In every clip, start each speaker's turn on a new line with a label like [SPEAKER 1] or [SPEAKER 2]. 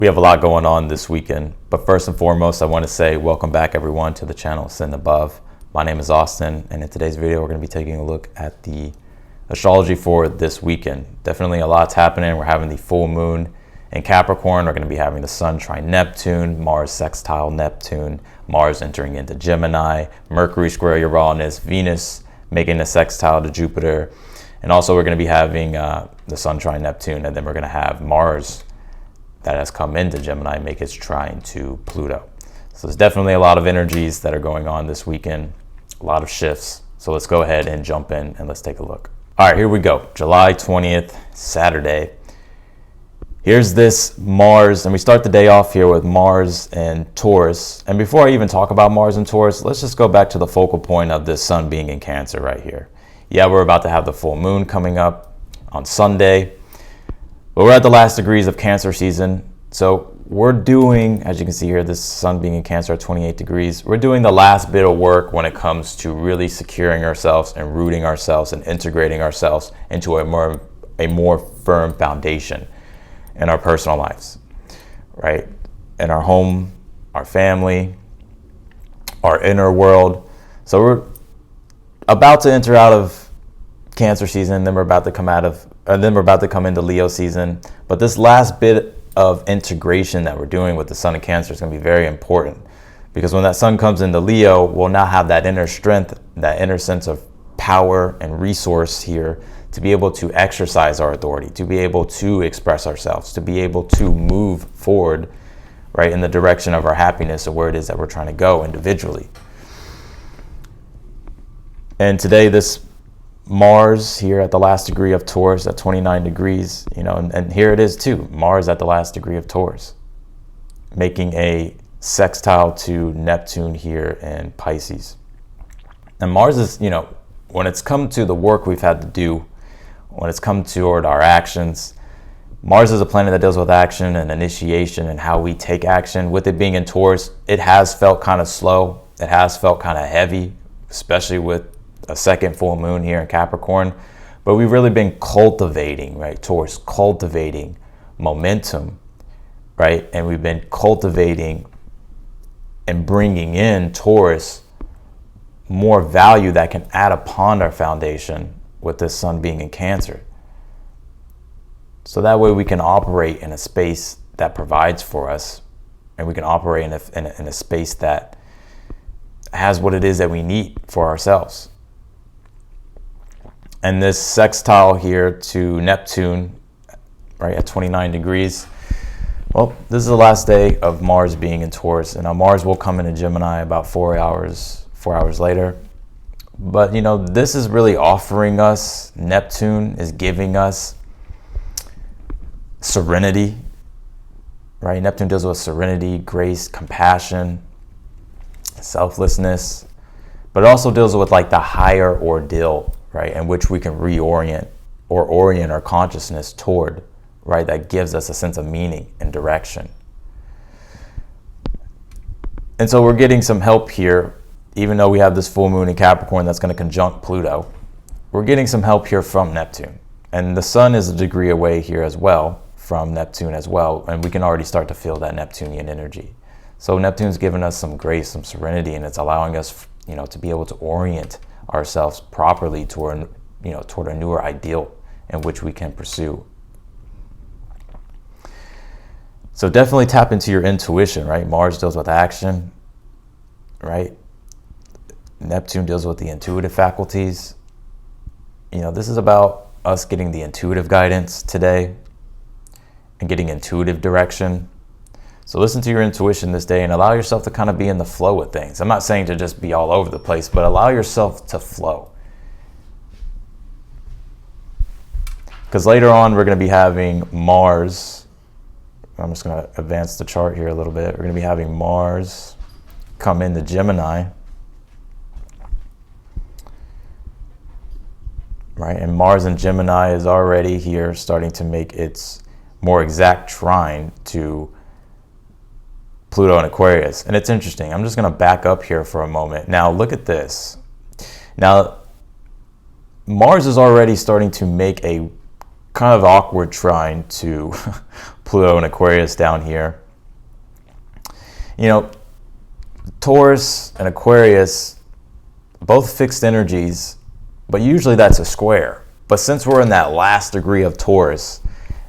[SPEAKER 1] We have a lot going on this weekend, but first and foremost, I want to say welcome back everyone to the channel Send Above. My name is Austin, and in today's video, we're going to be taking a look at the astrology for this weekend. Definitely a lot's happening. We're having the full moon in Capricorn. We're going to be having the sun trine Neptune, Mars sextile Neptune, Mars entering into Gemini, Mercury square Uranus, Venus making a sextile to Jupiter, and also we're going to be having the sun trine Neptune, and then we're going to have Mars that has come into Gemini make its trine to Pluto. So there's definitely a lot of energies that are going on this weekend, a lot of shifts. So let's go ahead and jump in and let's take a look. All right, here we go. July 20th, Saturday. Here's this Mars, and we start the day off here with Mars and Taurus. And before I even talk about Mars and Taurus, let's just go back to the focal point of this sun being in Cancer right here. Yeah, we're about to have the full moon coming up on Sunday. But we're at the last degrees of Cancer season. So we're doing, as you can see here, this sun being in Cancer at 28 degrees, we're doing the last bit of work when it comes to really securing ourselves and rooting ourselves and integrating ourselves into a more firm foundation in our personal lives, right? In our home, our family, our inner world. So we're about to enter out of Cancer season, then we're about to come into Leo season. But this last bit of integration that we're doing with the sun in Cancer is going to be very important, because when that sun comes into Leo, we'll now have that inner strength, that inner sense of power and resource here to be able to exercise our authority, to be able to express ourselves, to be able to move forward, right, in the direction of our happiness or where it is that we're trying to go individually. And today, this Mars here at the last degree of Taurus at 29 degrees, and here it is too, Mars at the last degree of Taurus, making a sextile to Neptune here in Pisces. And Mars is, when it's come to the work we've had to do, when it's come toward our actions, Mars is a planet that deals with action and initiation and how we take action. With it being in Taurus, it has felt kind of slow. It has felt kind of heavy, especially with a second full moon here in Capricorn. But we've really been cultivating, right? Taurus, cultivating momentum, right? And we've been cultivating and bringing in Taurus more value that can add upon our foundation with this sun being in Cancer. So that way we can operate in a space that provides for us, and we can operate in a space that has what it is that we need for ourselves. And this sextile here to Neptune, right, at 29 degrees, well, this is the last day of Mars being in Taurus. And now Mars will come into Gemini about 4 hours later. But, this is really offering us, Neptune is giving us serenity, right? Neptune deals with serenity, grace, compassion, selflessness, but it also deals with like the higher ordeal, right, in which we can reorient or orient our consciousness toward, right, that gives us a sense of meaning and direction. And so we're getting some help here, even though we have this full moon in Capricorn that's going to conjunct Pluto. We're getting some help here from Neptune. And the sun is a degree away here as well from Neptune as well, and we can already start to feel that Neptunian energy. So Neptune's given us some grace, some serenity, and it's allowing us, to be able to orient ourselves properly toward a newer ideal in which we can pursue. So definitely tap into your intuition, right? Mars deals with action, right? Neptune deals with the intuitive faculties. This is about us getting the intuitive guidance today and getting intuitive direction. So listen to your intuition this day and allow yourself to kind of be in the flow with things. I'm not saying to just be all over the place, but allow yourself to flow. Because later on, we're going to be having Mars. I'm just going to advance the chart here a little bit. We're going to be having Mars come into Gemini. Right? And Mars in Gemini is already here starting to make its more exact trine to Pluto and Aquarius. And it's interesting. I'm just going to back up here for a moment. Now, look at this. Now, Mars is already starting to make a kind of awkward trine to Pluto and Aquarius down here. You know, Taurus and Aquarius, both fixed energies, but usually that's a square. But since we're in that last degree of Taurus,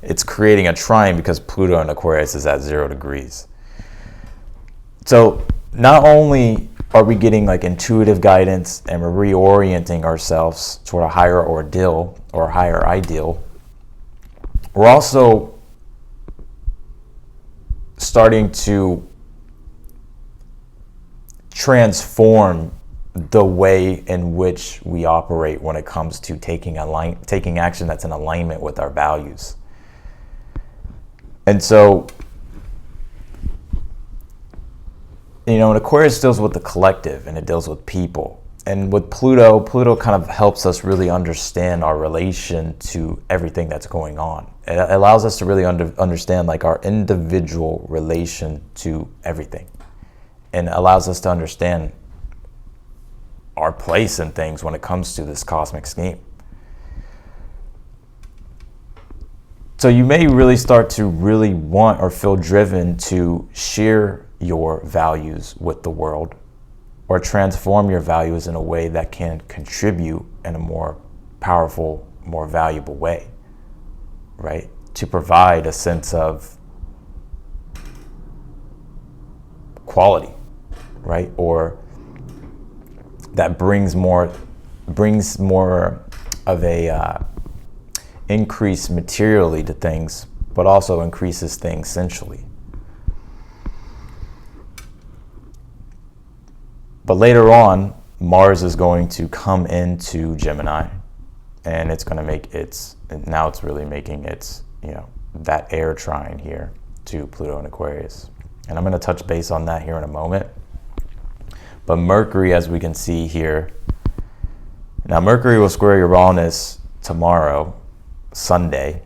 [SPEAKER 1] it's creating a trine because Pluto and Aquarius is at 0 degrees. So not only are we getting like intuitive guidance and we're reorienting ourselves toward a higher ordeal or higher ideal, we're also starting to transform the way in which we operate when it comes to taking action that's in alignment with our values. And so, you know, and Aquarius deals with the collective and it deals with people. And with Pluto kind of helps us really understand our relation to everything that's going on. It allows us to really understand like our individual relation to everything. And allows us to understand our place in things when it comes to this cosmic scheme. So you may really start to really want or feel driven to share your values with the world or transform your values in a way that can contribute in a more powerful, more valuable way, right? To provide a sense of quality, right? Or that brings more of a increase materially to things, but also increases things sensually. But later on, Mars is going to come into Gemini, and it's going to make now it's really making its, you know, that air trine here to Pluto and Aquarius. And I'm going to touch base on that here in a moment. But Mercury, as we can see here, now Mercury will square Uranus tomorrow, Sunday,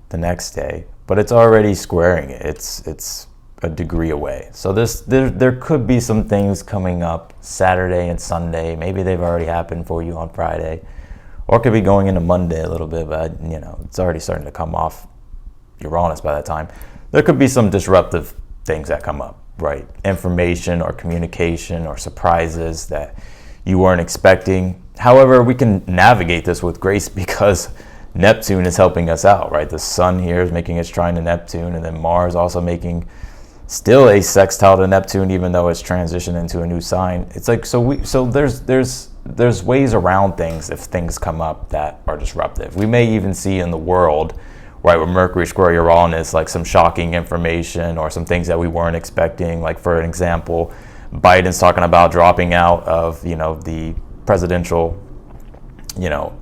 [SPEAKER 1] the next day, but it's already squaring it. It's a degree away. So there could be some things coming up Saturday and Sunday. Maybe they've already happened for you on Friday, or it could be going into Monday a little bit, but you know, it's already starting to come off Uranus by that time. There could be some disruptive things that come up, right? Information or communication or surprises that you weren't expecting. However, we can navigate this with grace because Neptune is helping us out, right? The sun here is making its trine to Neptune, and then Mars also making still a sextile to Neptune, even though it's transitioned into a new sign. It's like, so there's ways around things if things come up that are disruptive. We may even see in the world, right, with Mercury square Uranus, like some shocking information or some things that we weren't expecting. Like, for an example, Biden's talking about dropping out of, you know, the presidential, you know,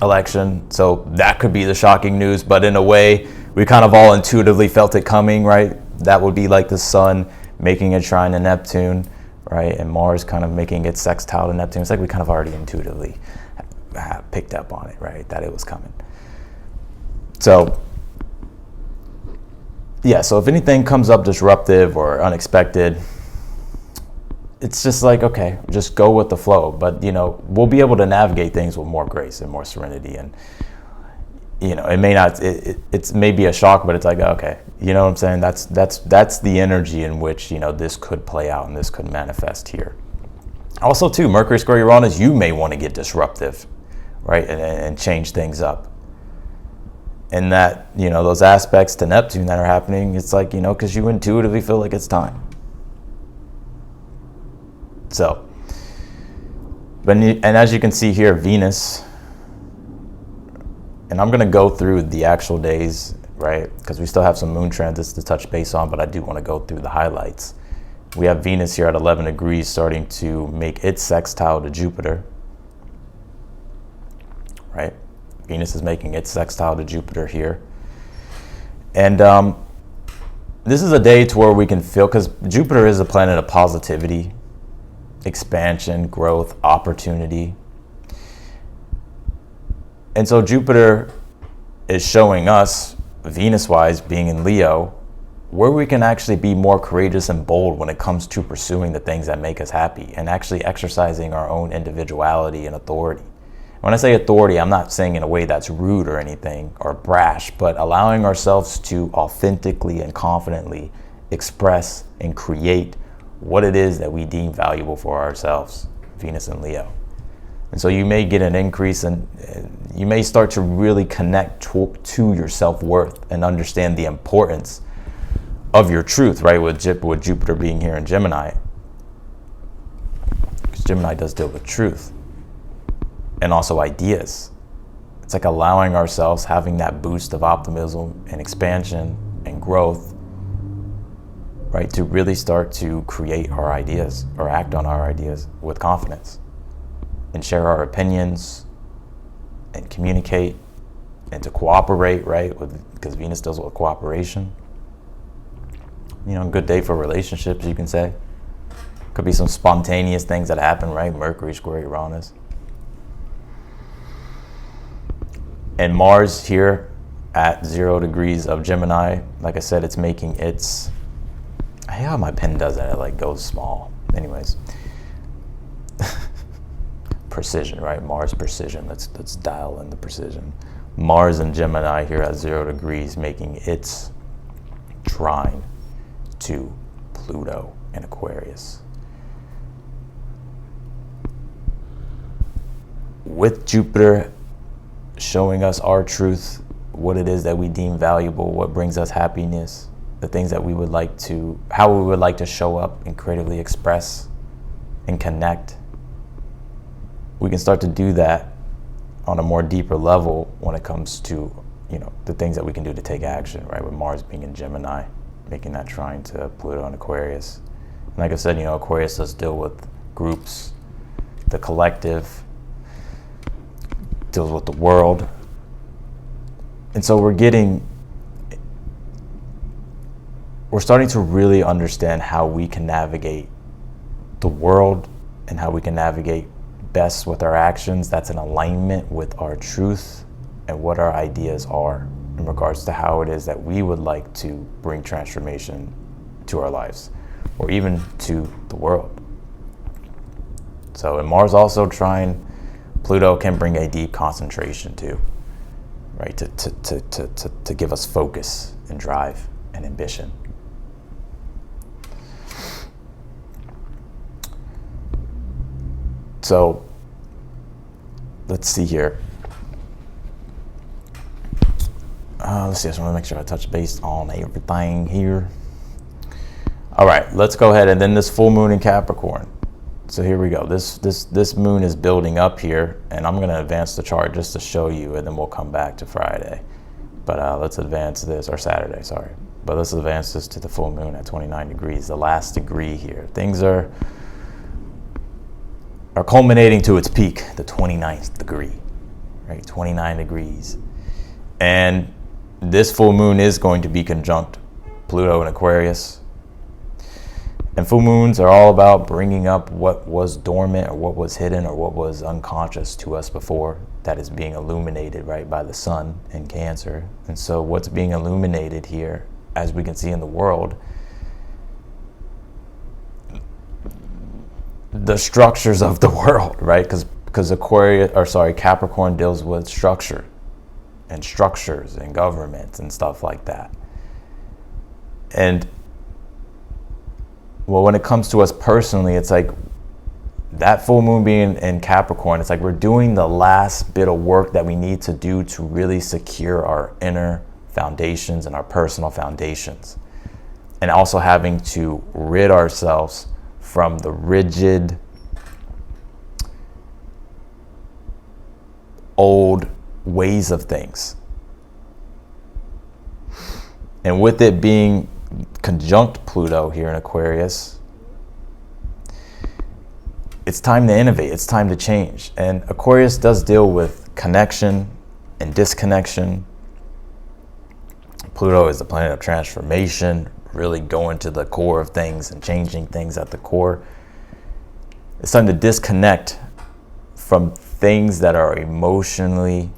[SPEAKER 1] election. So that could be the shocking news, but in a way, we kind of all intuitively felt it coming, right? That would be like the sun making a trine to Neptune, right? And Mars kind of making its sextile to Neptune. It's like we kind of already intuitively picked up on it, right? That it was coming. So, yeah, so if anything comes up disruptive or unexpected, it's just like, okay, just go with the flow. But, you know, we'll be able to navigate things with more grace and more serenity. And, you know, it may not, it's maybe a shock, but it's like, okay, you know what I'm saying? That's the energy in which, you know, this could play out and this could manifest here. Also, too, Mercury square Uranus, you may want to get disruptive, right? And change things up. And that, you know, those aspects to Neptune that are happening, it's like, you know, because you intuitively feel like it's time. So, and as you can see here, Venus, and I'm going to go through the actual days, right? Because we still have some moon transits to touch base on, but I do want to go through the highlights. We have Venus here at 11 degrees starting to make its sextile to Jupiter, right? Venus is making its sextile to Jupiter here. And this is a day to where we can feel, because Jupiter is a planet of positivity, expansion, growth, opportunity. And so Jupiter is showing us, Venus-wise, being in Leo, where we can actually be more courageous and bold when it comes to pursuing the things that make us happy and actually exercising our own individuality and authority. When I say authority, I'm not saying in a way that's rude or anything or brash, but allowing ourselves to authentically and confidently express and create what it is that we deem valuable for ourselves, Venus and Leo. And so you may get an increase and you may start to really connect to your self-worth and understand the importance of your truth, right? With Jupiter being here in Gemini, because Gemini does deal with truth and also ideas. It's like allowing ourselves, having that boost of optimism and expansion and growth, right? To really start to create our ideas or act on our ideas with confidence and share our opinions and communicate and to cooperate, right? Because Venus deals with cooperation. You know, good day for relationships, you can say. Could be some spontaneous things that happen, right? Mercury square Uranus. And Mars here at 0 degrees of Gemini, like I said, it's making its, I hate how my pen does that, it like goes small. Anyways, precision, right? Mars precision, let's dial in the precision. Mars and Gemini here at 0 degrees making its trine to Pluto in Aquarius. With Jupiter showing us our truth, what it is that we deem valuable, what brings us happiness, the things that we would like to, how we would like to show up and creatively express and connect. We can start to do that on a more deeper level when it comes to, you know, the things that we can do to take action, right? With Mars being in Gemini, making that trine to Pluto and Aquarius. And like I said, you know, Aquarius does deal with groups, the collective, deals with the world. And so we're starting to really understand how we can navigate the world and how we can navigate best with our actions that's in alignment with our truth and what our ideas are in regards to how it is that we would like to bring transformation to our lives or even to the world. So in Mars also trine Pluto can bring a deep concentration too, right? To give us focus and drive and ambition. So let's see here. Let's see, I just want to make sure I touch base on everything here. All right, let's go ahead. And then this full moon in Capricorn. So here we go. This moon is building up here, and I'm going to advance the chart just to show you, and then we'll come back to Friday. But let's advance this, or Saturday, sorry. But let's advance this to the full moon at 29 degrees, the last degree here. Things are culminating to its peak, the 29th degree, right? 29 degrees. And this full moon is going to be conjunct Pluto in Aquarius. And full moons are all about bringing up what was dormant or what was hidden or what was unconscious to us before that is being illuminated, right, by the sun in Cancer. And so what's being illuminated here, as we can see in the world, the structures of the world, right? Because Capricorn deals with structure and structures and governments and stuff like that. And well, when it comes to us personally, it's like that full moon being in Capricorn, it's like we're doing the last bit of work that we need to do to really secure our inner foundations and our personal foundations. And also having to rid ourselves from the rigid, old ways of things. And with it being conjunct Pluto here in Aquarius, it's time to innovate, it's time to change. And Aquarius does deal with connection and disconnection. Pluto is the planet of transformation, really going to the core of things and changing things at the core. It's time to disconnect from things that are emotionally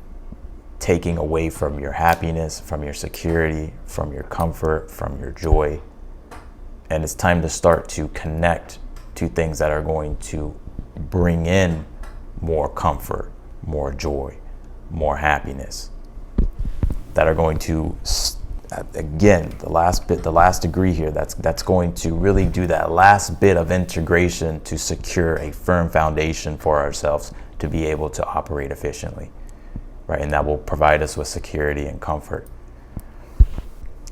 [SPEAKER 1] taking away from your happiness, from your security, from your comfort, from your joy. And it's time to start to connect to things that are going to bring in more comfort, more joy, more happiness, that are going to, again, the last degree here, that's going to really do that last bit of integration to secure a firm foundation for ourselves to be able to operate efficiently, right? And that will provide us with security and comfort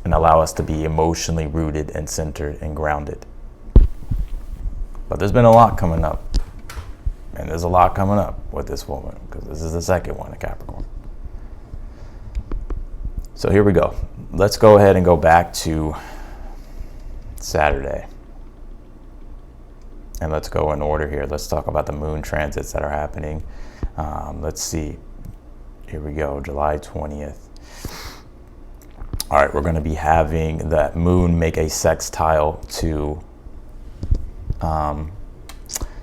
[SPEAKER 1] and allow us to be emotionally rooted and centered and grounded. But there's been a lot coming up, and there's a lot coming up with this woman, because this is the second one in Capricorn. So here we go. Let's go ahead and go back to Saturday. And let's go in order here. Let's talk about the moon transits that are happening. Let's see. Here we go, July 20th. All right, we're going to be having that moon make a sextile to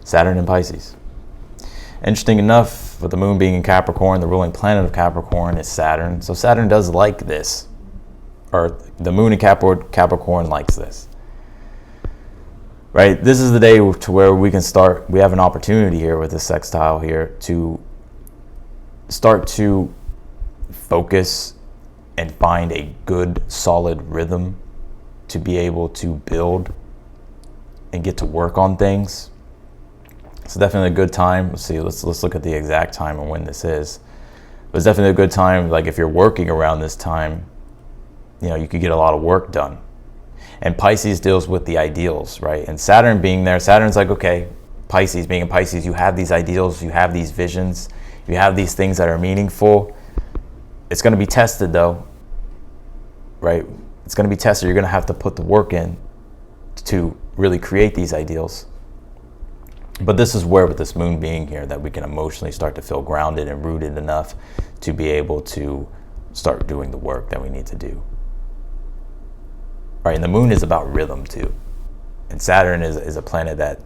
[SPEAKER 1] Saturn in Pisces. Interesting enough, with the moon being in Capricorn, the ruling planet of Capricorn is Saturn. So Saturn does like this, or the moon in Capricorn likes this, right? This is the day to where we can start. We have an opportunity here with this sextile here to start to focus and find a good, solid rhythm to be able to build and get to work on things. It's definitely a good time. Let's see, let's look at the exact time and when this is. But it's definitely a good time, like if you're working around this time, you know, you could get a lot of work done. And Pisces deals with the ideals, right? And Saturn being there, Saturn's like, okay, Pisces, being in Pisces, you have these ideals, you have these visions, you have these things that are meaningful. It's going to be tested though, right? It's going to be tested. You're going to have to put the work in to really create these ideals. But this is where, with this moon being here, that we can emotionally start to feel grounded and rooted enough to be able to start doing the work that we need to do. Right, and the moon is about rhythm too. And Saturn is a planet that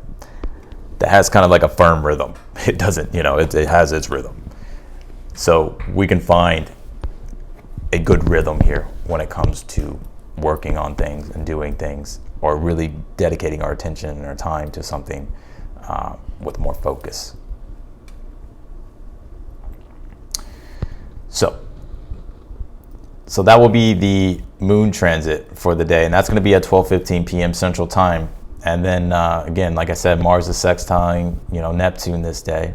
[SPEAKER 1] has kind of like a firm rhythm. It doesn't, you know, it has its rhythm. So we can find a good rhythm here when it comes to working on things and doing things, or really dedicating our attention and our time to something with more focus. So that will be the moon transit for the day, and that's going to be at 12:15 p.m. Central Time. And then again, like I said, Mars is sextiling, you know, Neptune this day.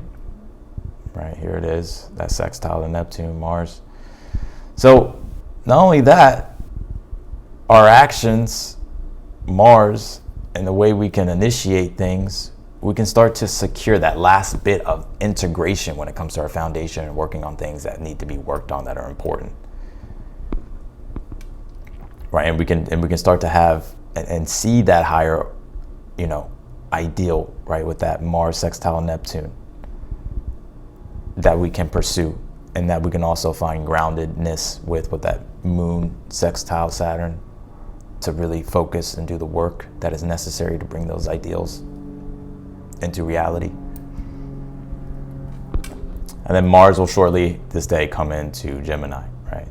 [SPEAKER 1] Right here it is, that sextile to Neptune, Mars. So not only that, our actions, Mars, and the way we can initiate things, we can start to secure that last bit of integration when it comes to our foundation and working on things that need to be worked on that are important. Right, and we can start to have and see that higher, you know, ideal, right, with that Mars sextile Neptune that we can pursue, and that we can also find groundedness with that moon sextile Saturn to really focus and do the work that is necessary to bring those ideals into reality. And then Mars will shortly this day come into Gemini, right?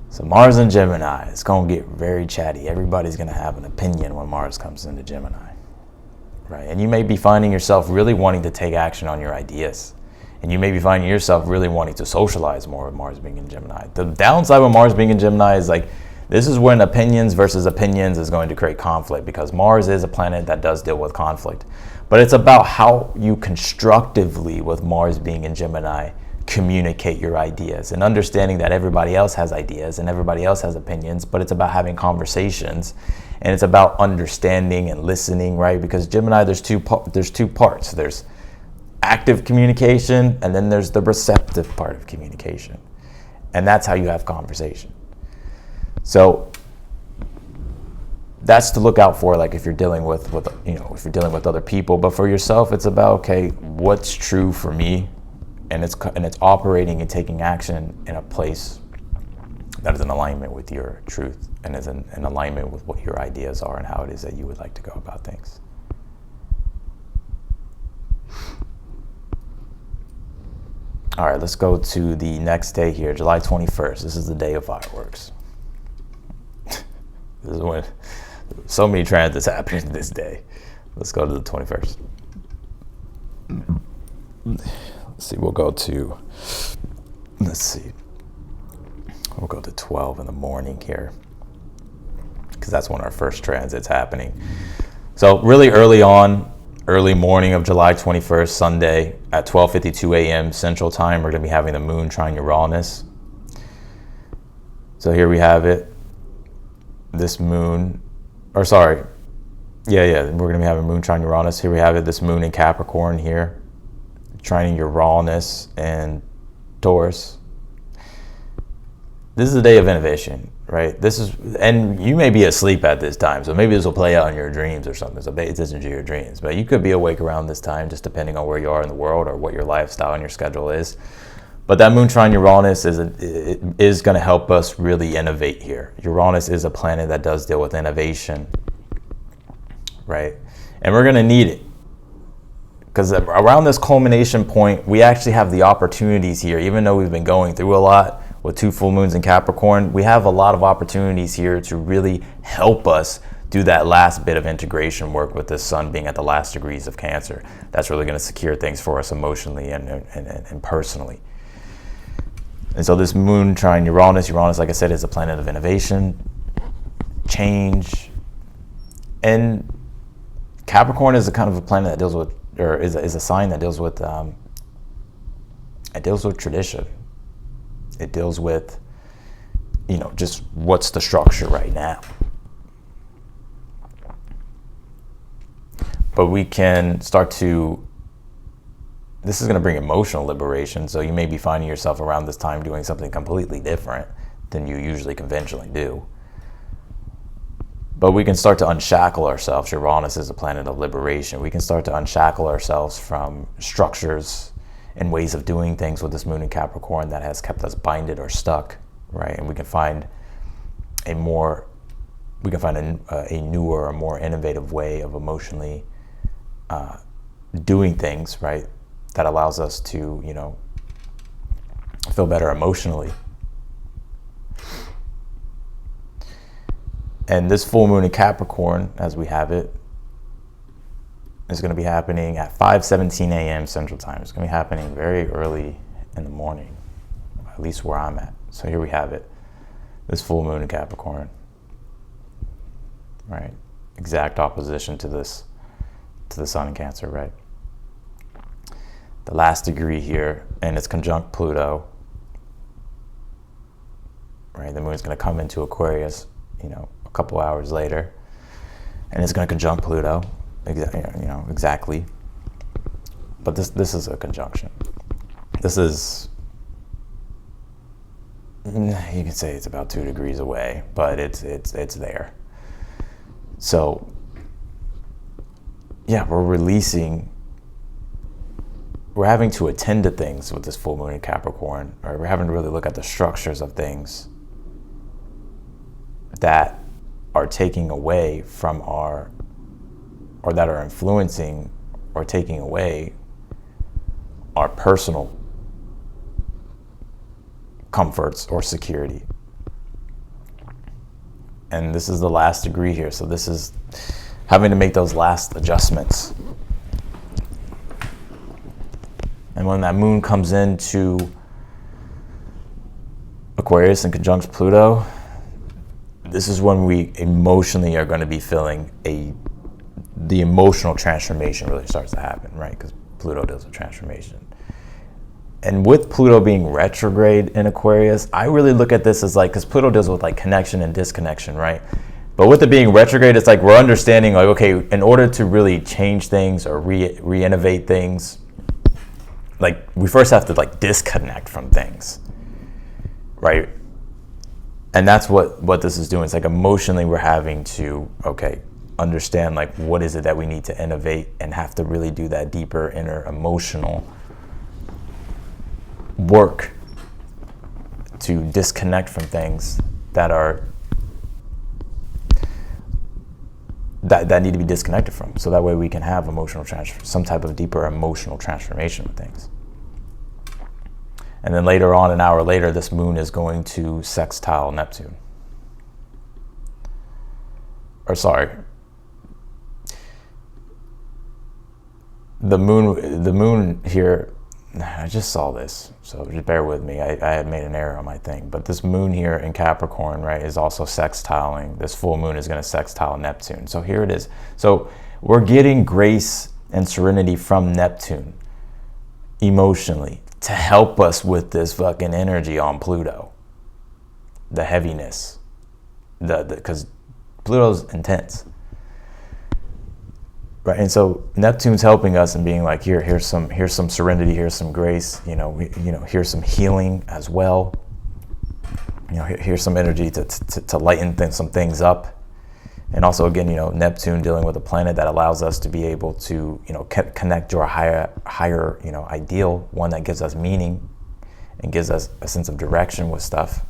[SPEAKER 1] So Mars and Gemini, it's going to get very chatty. Everybody's going to have an opinion when Mars comes into Gemini, right? And you may be finding yourself really wanting to take action on your ideas. And you may be finding yourself really wanting to socialize more with Mars being in Gemini. The downside with Mars being in Gemini is like, this is when opinions versus opinions is going to create conflict, because Mars is a planet that does deal with conflict. But it's about how you constructively, with Mars being in Gemini, communicate your ideas, and understanding that everybody else has ideas and everybody else has opinions, but it's about having conversations, and it's about understanding and listening, right? Because Gemini, there's two parts. There's active communication, and then there's the receptive part of communication, and that's how you have conversation. So that's to look out for, like if you're dealing with you know, if you're dealing with other people. But for yourself, it's about, okay, what's true for me, and it's operating and taking action in a place that is in alignment with your truth and is in alignment with what your ideas are and how it is that you would like to go about things. All right, let's go to the next day here, July 21st. This is the day of fireworks. This is when so many transits happening this day. Let's go to the 21st. see, we'll go to, let's see, we'll go to 12 in the morning here, because that's when our first transit's happening. So really early morning of July 21st, Sunday at 12:52 a.m. Central Time, we're going to be having the moon trine Uranus. So here we have it. This moon, or sorry, we're going to be having moon trine Uranus. Here we have it, this moon in Capricorn here, trining Uranus and Taurus. This is a day of innovation, right? And you may be asleep at this time, so maybe this will play out in your dreams or something, so pay attention to your dreams. But you could be awake around this time, just depending on where you are in the world or what your lifestyle and your schedule is. But that moon trine Uranus is going to help us really innovate here. Uranus is a planet that does deal with innovation, right? And we're going to need it. Because around this culmination point, we actually have the opportunities here, even though we've been going through a lot with 2 full moons in Capricorn, we have a lot of opportunities here to really help us do that last bit of integration work with the sun being at the last degrees of Cancer. That's really going to secure things for us emotionally and personally. And so this moon trine Uranus, like I said, is a planet of innovation, change, and Capricorn is a kind of a planet that deals with, or is a sign that deals with tradition. It deals with, just what's the structure right now. But we can start to, this is going to bring emotional liberation. So you may be finding yourself around this time doing something completely different than you usually conventionally do. But we can start to unshackle ourselves. Uranus is a planet of liberation. We can start to unshackle ourselves from structures and ways of doing things with this moon in Capricorn that has kept us binded or stuck, right? And we can find a newer, a more innovative way of emotionally doing things, right? That allows us to, feel better emotionally. And this full moon in Capricorn, as we have it, is going to be happening at 5:17 a.m. Central Time. It's going to be happening very early in the morning, at least where I'm at. So here we have it, this full moon in Capricorn, right? Exact opposition to the sun in Cancer, right? The last degree here, and it's conjunct Pluto, right? The moon's going to come into Aquarius, a couple hours later, and it's going to conjunct Pluto. Exactly. But this is a conjunction. This is, you can say it's about 2 degrees away, but it's there. So we're having to attend to things with this full moon in Capricorn, or we're having to really look at the structures of things that are taking away from or that are influencing or taking away our personal comforts or security. And this is the last degree here. So this is having to make those last adjustments. And when that moon comes into Aquarius and conjuncts Pluto, this is when we emotionally are going to be feeling the emotional transformation really starts to happen, right? Because Pluto deals with transformation. And with Pluto being retrograde in Aquarius, I really look at this as because Pluto deals with connection and disconnection, right? But with it being retrograde, it's we're understanding okay, in order to really change things or re-innovate things, we first have to disconnect from things, right? And that's what this is doing. It's emotionally we're having to, understand what is it that we need to innovate and have to really do that deeper inner emotional work to disconnect from things that need to be disconnected from, so that way we can have some type of deeper emotional transformation with things. And then later on, an hour later, this moon is going to sextile Neptune. The moon here, I just saw this, so just bear with me. I had made an error on my thing. But this moon here in Capricorn, right, is also sextiling. This full moon is going to sextile Neptune. So here it is. So we're getting grace and serenity from Neptune emotionally to help us with this fucking energy on Pluto. The heaviness. Because Pluto's intense. Right, and so Neptune's helping us and being like, here's some serenity, here's some grace, here's some healing as well. Here's some energy to lighten some things up, and also again, Neptune dealing with a planet that allows us to be able to, connect to our higher, ideal, one that gives us meaning and gives us a sense of direction with stuff.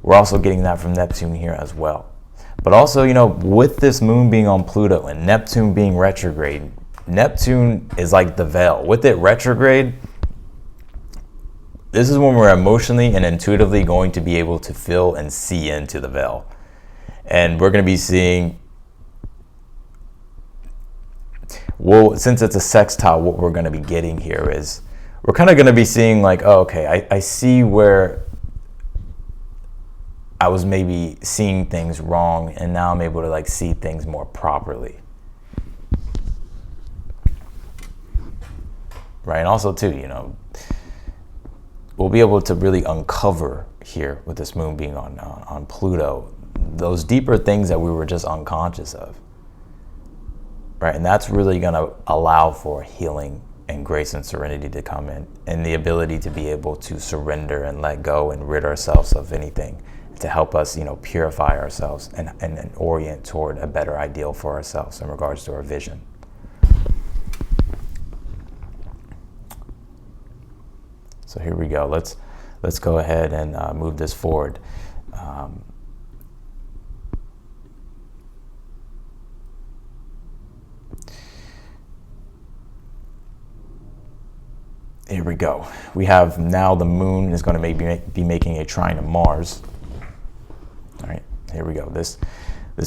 [SPEAKER 1] We're also getting that from Neptune here as well. But also, with this moon being on Pluto and Neptune being retrograde, Neptune is like the veil. With it retrograde, this is when we're emotionally and intuitively going to be able to feel and see into the veil. And we're going to be seeing, well, since it's a sextile, what we're going to be getting here is, we're kind of going to be seeing like, oh, okay, I see where I was maybe seeing things wrong, and now I'm able to see things more properly. Right, and also too, we'll be able to really uncover here with this moon being on Pluto, those deeper things that we were just unconscious of. Right, and that's really going to allow for healing and grace and serenity to come in, and the ability to be able to surrender and let go and rid ourselves of anything, to help us, purify ourselves and orient toward a better ideal for ourselves in regards to our vision. So here we go. Let's go ahead and move this forward. Here we go. We have now the moon is going to be making a trine to Mars. All right, here we go. This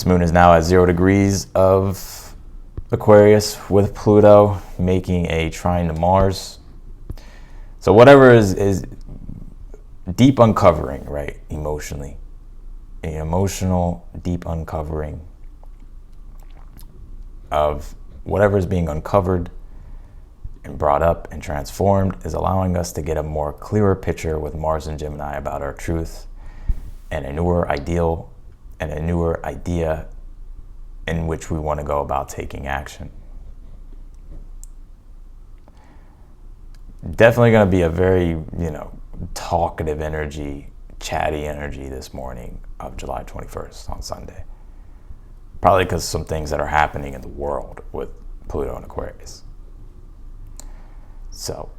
[SPEAKER 1] moon is now at 0 degrees of Aquarius with Pluto making a trine to Mars. So whatever is deep uncovering, right, emotionally, an emotional deep uncovering of whatever is being uncovered and brought up and transformed is allowing us to get a more clearer picture with Mars and Gemini about our truth and a newer ideal and a newer idea in which we want to go about taking action. Definitely going to be a very, talkative energy, chatty energy this morning of July 21st on Sunday. Probably because some things that are happening in the world with Pluto and Aquarius. So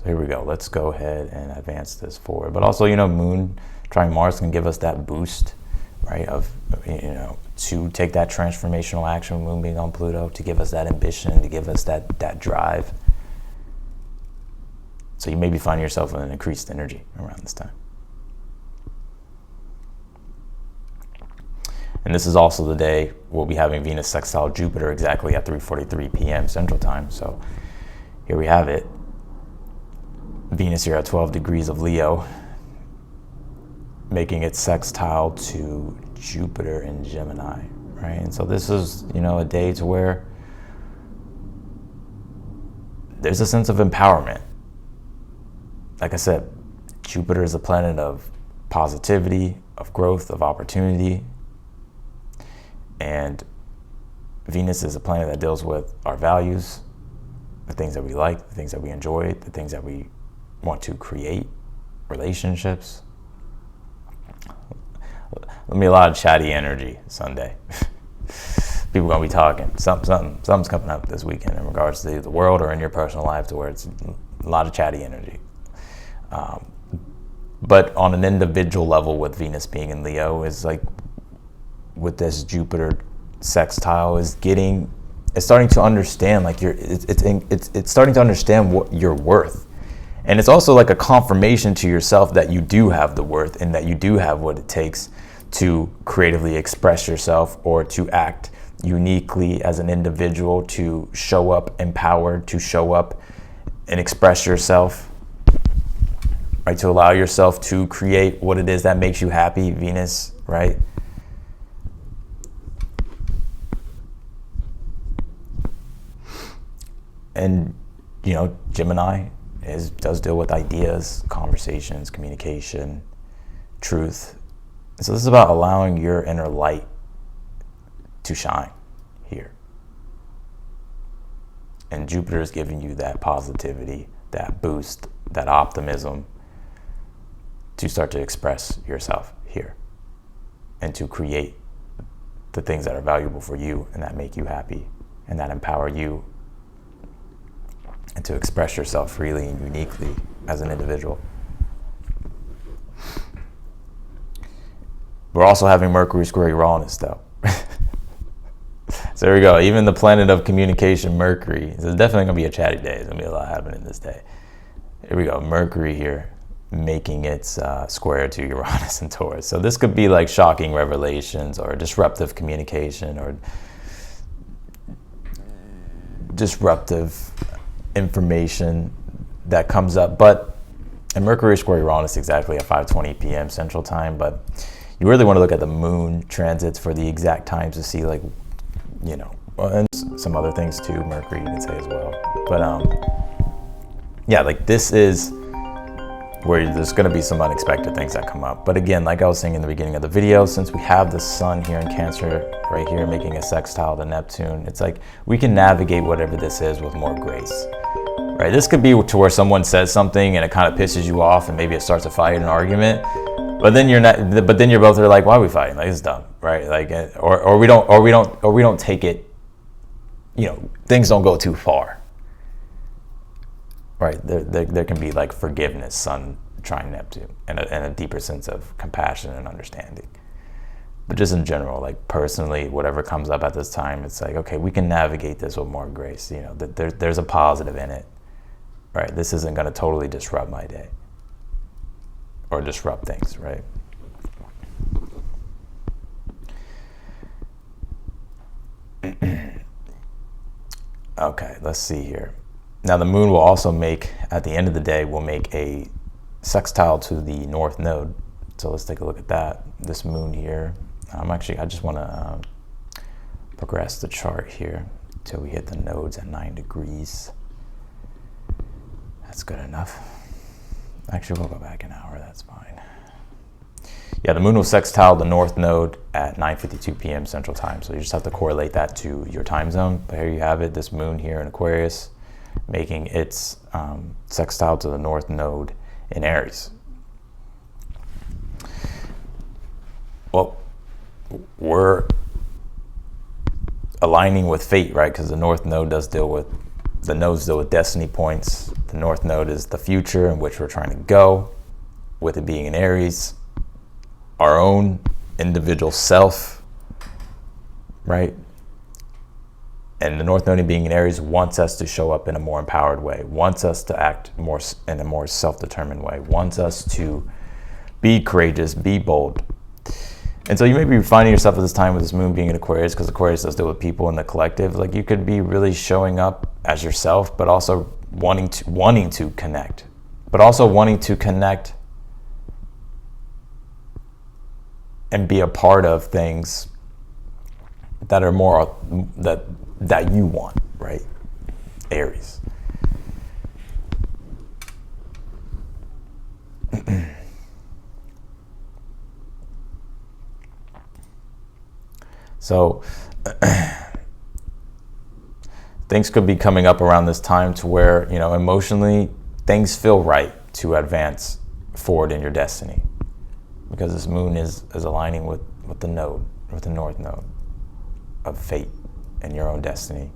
[SPEAKER 1] here we go. Let's go ahead and advance this forward. But also, moon trying Mars can give us that boost, right, of, to take that transformational action, moon being on Pluto, to give us that ambition, to give us that drive. So you maybe find yourself in an increased energy around this time. And this is also the day we'll be having Venus sextile Jupiter exactly at 3:43 p.m. Central Time. So here we have it. Venus here at 12 degrees of Leo, making it sextile to Jupiter in Gemini, right? And so this is, a day to where there's a sense of empowerment. Like I said, Jupiter is a planet of positivity, of growth, of opportunity. And Venus is a planet that deals with our values, the things that we like, the things that we enjoy, the things that we want to create, relationships. There'll be a lot of chatty energy Sunday. People gonna be talking. Something's coming up this weekend in regards to the world or in your personal life, to where it's a lot of chatty energy. But on an individual level, with Venus being in Leo, is like with this Jupiter sextile is starting to understand, like it's starting to understand what you're worth. And it's also like a confirmation to yourself that you do have the worth and that you do have what it takes to creatively express yourself or to act, uniquely as an individual, to show up empowered, to show up and express yourself, right? To allow yourself to create what it is that makes you happy, Venus, right? And, you know, Gemini does deal with ideas, conversations, communication, truth. So this is about allowing your inner light to shine here. And Jupiter is giving you that positivity, that boost, that optimism to start to express yourself here and to create the things that are valuable for you and that make you happy and that empower you, and to express yourself freely and uniquely as an individual. We're also having Mercury square Uranus though. So there we go. Even the planet of communication, Mercury. It's definitely going to be a chatty day. There's going to be a lot happening this day. Here we go. Mercury here, making its square to Uranus and Taurus. So this could be like shocking revelations or disruptive communication or disruptive information that comes up. But and Mercury square Uranus exactly at 5:20 p.m. Central Time. But you really want to look at the moon transits for the exact times to see, like, you know, and some other things too. Mercury, you can say as well. But yeah, like this is where there's going to be some unexpected things that come up. But again, like I was saying in the beginning of the video, since we have the sun here in Cancer right here making a sextile to Neptune, it's like we can navigate whatever this is with more grace, right? This could be to where someone says something and it kind of pisses you off and maybe it starts a fight, an argument, but then you're both are like, why are we fighting? Like, it's dumb, right? Like, or we don't take it, you know, things don't go too far. Right, there can be like forgiveness, Sun trine Neptune, and a deeper sense of compassion and understanding. But just in general, like personally, whatever comes up at this time, it's like, okay, we can navigate this with more grace. You know, there's a positive in it, right? This isn't going to totally disrupt my day or disrupt things, right? Okay, let's see here. Now the moon will also make, at the end of the day, will make a sextile to the north node. So let's take a look at that. This moon here. I just want to progress the chart here till we hit the nodes at 9 degrees. That's good enough. Actually, we'll go back an hour. That's fine. Yeah, the moon will sextile the north node at 9:52 p.m. Central Time. So you just have to correlate that to your time zone. But here you have it. This moon here in Aquarius, making its sextile to the north node in Aries. Well, we're aligning with fate, right? Because the north node nodes deal with destiny points. The north node is the future in which we're trying to go, with it being in Aries, our own individual self, right? And the North Node being in Aries wants us to show up in a more empowered way, wants us to act more in a more self-determined way, wants us to be courageous, be bold. And so you may be finding yourself at this time with this moon being in Aquarius, because Aquarius does deal with people in the collective. Like, you could be really showing up as yourself, but also wanting to connect, and be a part of things that are more that you want, right? Aries. So things could be coming up around this time to where, you know, emotionally things feel right to advance forward in your destiny, because this moon is aligning with the node, with the north node of fate and your own destiny.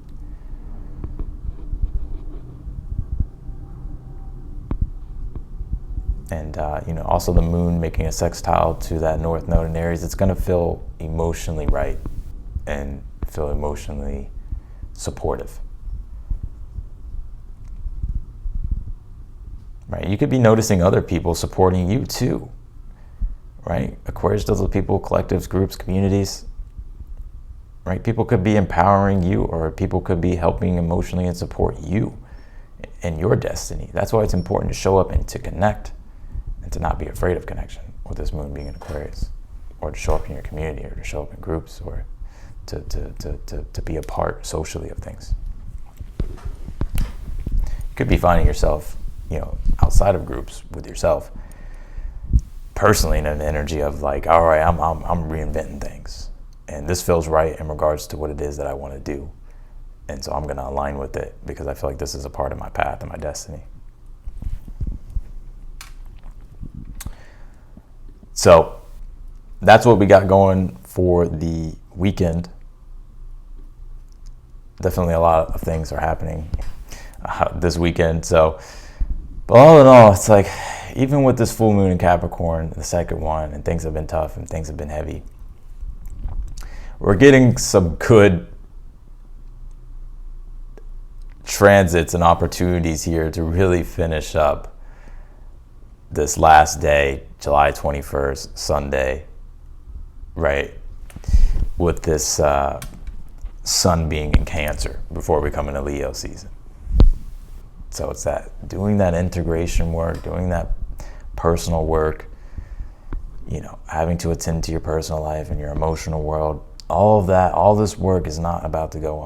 [SPEAKER 1] And also the moon making a sextile to that north node in Aries, it's going to feel emotionally right and feel emotionally supportive. Right? You could be noticing other people supporting you too. Right? Aquarius deals with people, collectives, groups, communities. right? People could be empowering you, or people could be helping emotionally and support you in your destiny. That's why it's important to show up and to connect, and to not be afraid of connection with this moon being in Aquarius, or to show up in your community, or to show up in groups, or to be a part socially of things. You could be finding yourself, outside of groups with yourself, personally in an energy of like, all right, I'm reinventing things, and this feels right in regards to what it is that I want to do, and so I'm going to align with it because I feel like this is a part of my path and my destiny. So that's what we got going for the weekend. Definitely a lot of things are happening this weekend. So, but all in all, it's like, even with this full moon in Capricorn, the second one, and things have been tough and things have been heavy, we're getting some good transits and opportunities here to really finish up this last day, July 21st, Sunday, right? With this sun being in Cancer before we come into Leo season. So it's that doing that integration work, doing that personal work, having to attend to your personal life and your emotional world. All of that, all this work is not about to go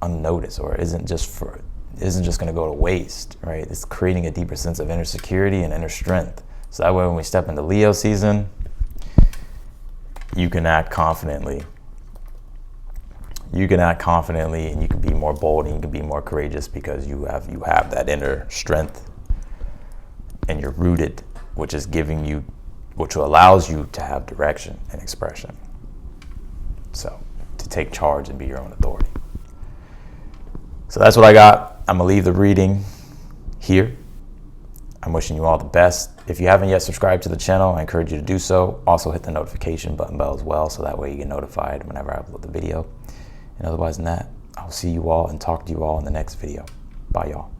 [SPEAKER 1] unnoticed, or isn't just going to go to waste, right? It's creating a deeper sense of inner security and inner strength. So that way, when we step into Leo season, you can act confidently. You can act confidently, and you can be more bold, and you can be more courageous because you have that inner strength, and you're rooted, which allows you to have direction and expression. So to take charge and be your own authority. So that's what I got. I'm gonna leave the reading here. I'm wishing you all the best. If you haven't yet subscribed to the channel, I encourage you to do so. Also hit the notification bell as well, so that way you get notified whenever I upload the video. And otherwise than that, I'll see you all and talk to you all in the next video. Bye, y'all.